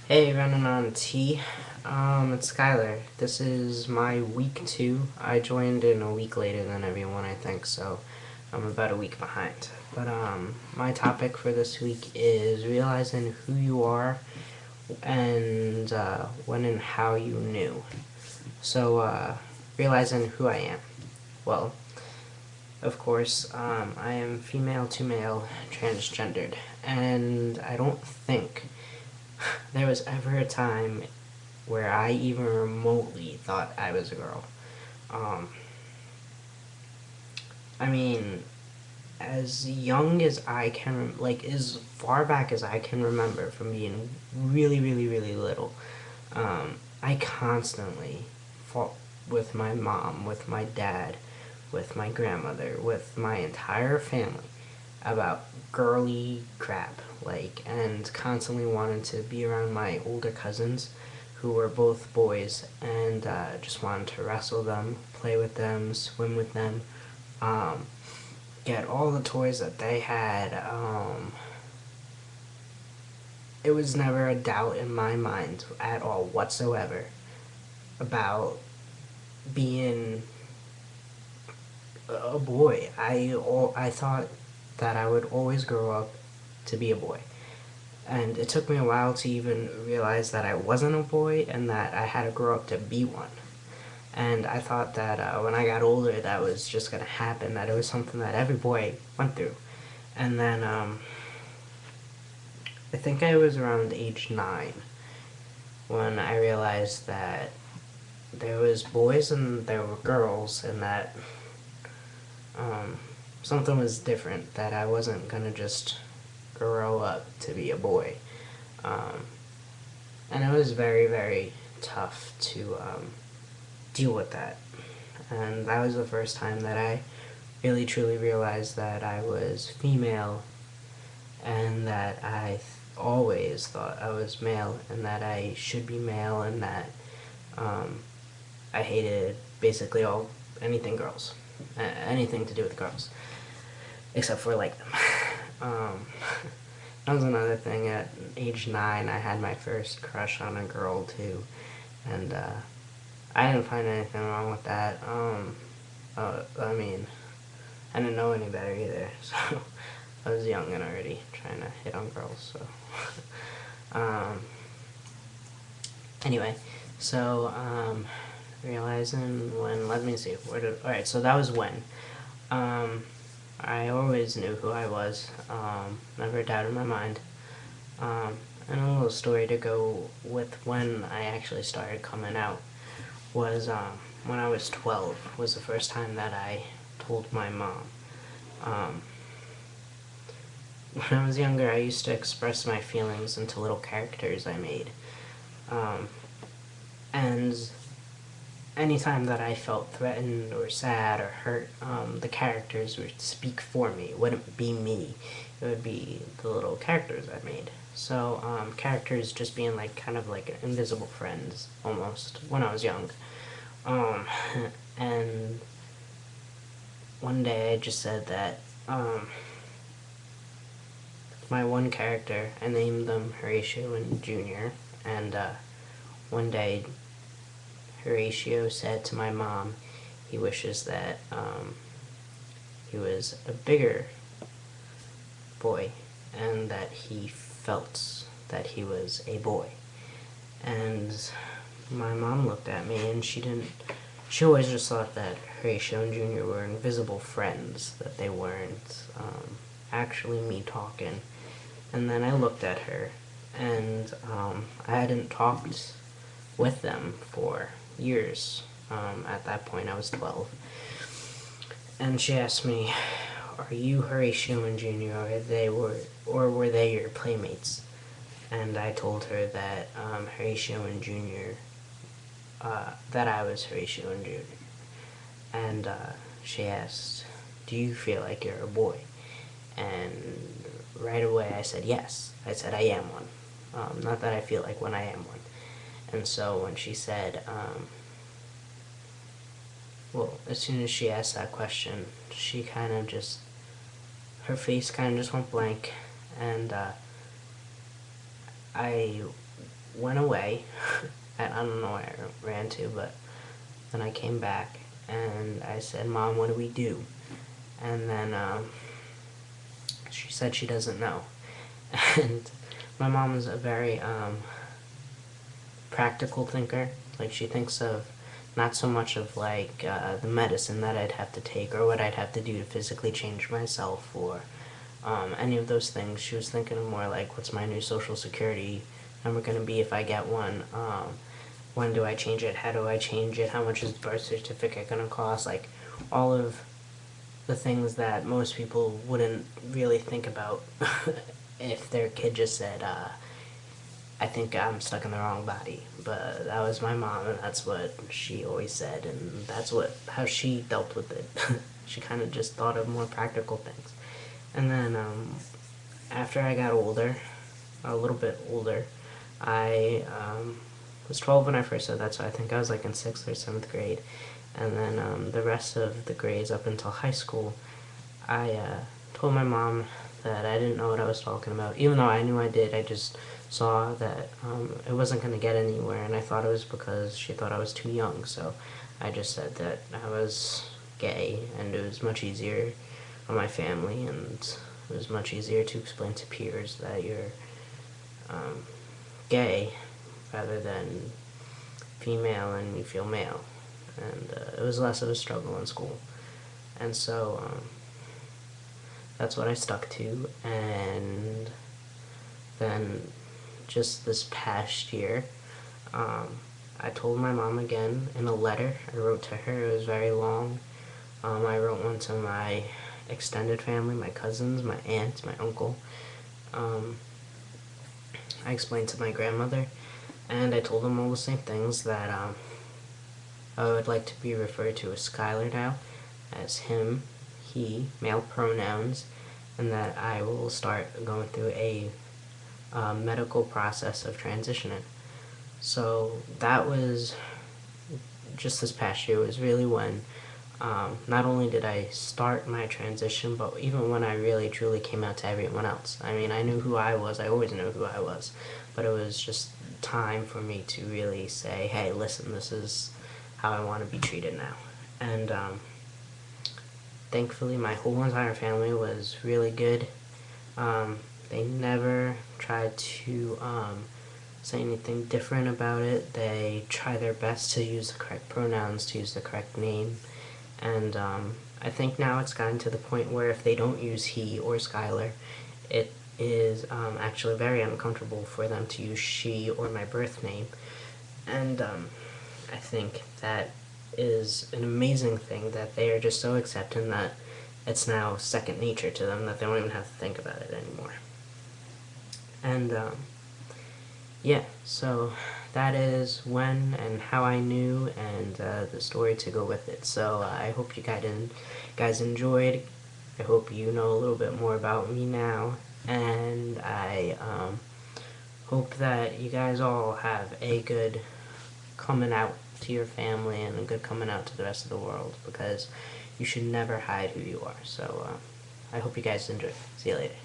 Hey, running on tea. It's Skyler. This is my week 2. I joined in a week later than everyone, I think, so I'm about a week behind. But, my topic for this week is realizing who you are and, when and how you knew. So, realizing who I am. Well, of course, I am female to male, transgendered, and I don't think there was ever a time where I even remotely thought I was a girl. Um, I mean, as young as I can, like as far back as I can remember from being really, really, really little, I constantly fought with my mom, with my dad, with my grandmother, with my entire family about girly crap, like, and constantly wanted to be around my older cousins who were both boys and just wanted to wrestle them, play with them, swim with them, um, get all the toys that they had. It was never a doubt in my mind at all whatsoever about being a boy. I thought that I would always grow up to be a boy. And it took me a while to even realize that I wasn't a boy and that I had to grow up to be one. And I thought that when I got older, that was just going to happen, that it was something that every boy went through. And then I think I was around age 9 when I realized that there was boys and there were girls, and that um, something was different, that I wasn't going to just grow up to be a boy. Um, and it was very, very tough to deal with that. And that was the first time that I really truly realized that I was female and that always thought I was male and that I should be male and that um, I hated basically anything girls, anything to do with girls, except for like them. um, that was another thing. At age 9, I had my first crush on a girl too, and I didn't find anything wrong with that. I mean, I didn't know any better either, so I was young and already trying to hit on girls. So, anyway, so realizing when. Let me see. All right. So that was when. Um, I always knew who I was. Never doubted my mind. And a little story to go with when I actually started coming out was when I was 12 was the first time that I told my mom. Um, when I was younger, I used to express my feelings into little characters I made. Um, and anytime that I felt threatened or sad or hurt, the characters would speak for me. It wouldn't be me. It would be the little characters I made. So, characters just being like kind of like invisible friends almost when I was young. Um, and one day I just said that my one character, I named them Horatio and Junior, and one day Horatio said to my mom he wishes that he was a bigger boy and that he felt that he was a boy. And my mom looked at me and she always just thought that Horatio and Junior were invisible friends, that they weren't actually me talking. And then I looked at her and I hadn't talked with them for years. At that point I was 12. And she asked me, "Are you Horatio and Junior, or were they your playmates?" And I told her that Horatio and Junior, that I was Horatio and Junior. And she asked, "Do you feel like you're a boy?" And right away I said yes. I said I am one. Not that I feel like one, I am one. And so when she said, well, as soon as she asked that question, she kind of just, her face kind of just went blank, and I went away. I don't know where I ran to, but then I came back and I said, Mom, what do we do? And then she said she doesn't know. And my mom is a very practical thinker. Like, she thinks of not so much of like the medicine that I'd have to take or what I'd have to do to physically change myself or any of those things. She was thinking of more like, what's my new social security number going to be if I get one? When do I change it? How do I change it? How much is the birth certificate going to cost? Like, all of the things that most people wouldn't really think about if their kid just said, I think I'm stuck in the wrong body. But that was my mom, and that's what she always said, and that's how she dealt with it. She kind of just thought of more practical things. And then after I got older, a little bit older, I was 12 when I first said that, so I think I was like in 6th or 7th grade. And then the rest of the grades up until high school, I told my mom that I didn't know what I was talking about. Even though I knew I did, I just saw that it wasn't going to get anywhere, and I thought it was because she thought I was too young. So I just said that I was gay, and it was much easier on my family, and it was much easier to explain to peers that you're gay rather than female and you feel male. And it was less of a struggle in school. And so that's what I stuck to. And then just this past year, I told my mom again in a letter I wrote to her. It was very long. I wrote one to my extended family, my cousins, my aunt, my uncle. I explained to my grandmother, and I told them all the same things, that I would like to be referred to as Skyleeerrr now, as him, he, male pronouns, and that I will start going through a medical process of transitioning. So that was just this past year was really when not only did I start my transition, but even when I really truly came out to everyone else. I mean, I knew who I was. I always knew who I was. But it was just time for me to really say, hey, listen, this is how I want to be treated now. And thankfully, my whole entire family was really good. They never tried to say anything different about it. They try their best to use the correct pronouns, to use the correct name. And I think now it's gotten to the point where if they don't use he or Skyleeerrr, it is actually very uncomfortable for them to use she or my birth name. And I think that is an amazing thing, that they are just so accepting that it's now second nature to them, that they don't even have to think about it anymore. And yeah, so that is when and how I knew, and the story to go with it. So I hope you guys enjoyed. I hope you know a little bit more about me now, and I hope that you guys all have a good coming out to your family and a good coming out to the rest of the world, because you should never hide who you are. So I hope you guys enjoy. See you later.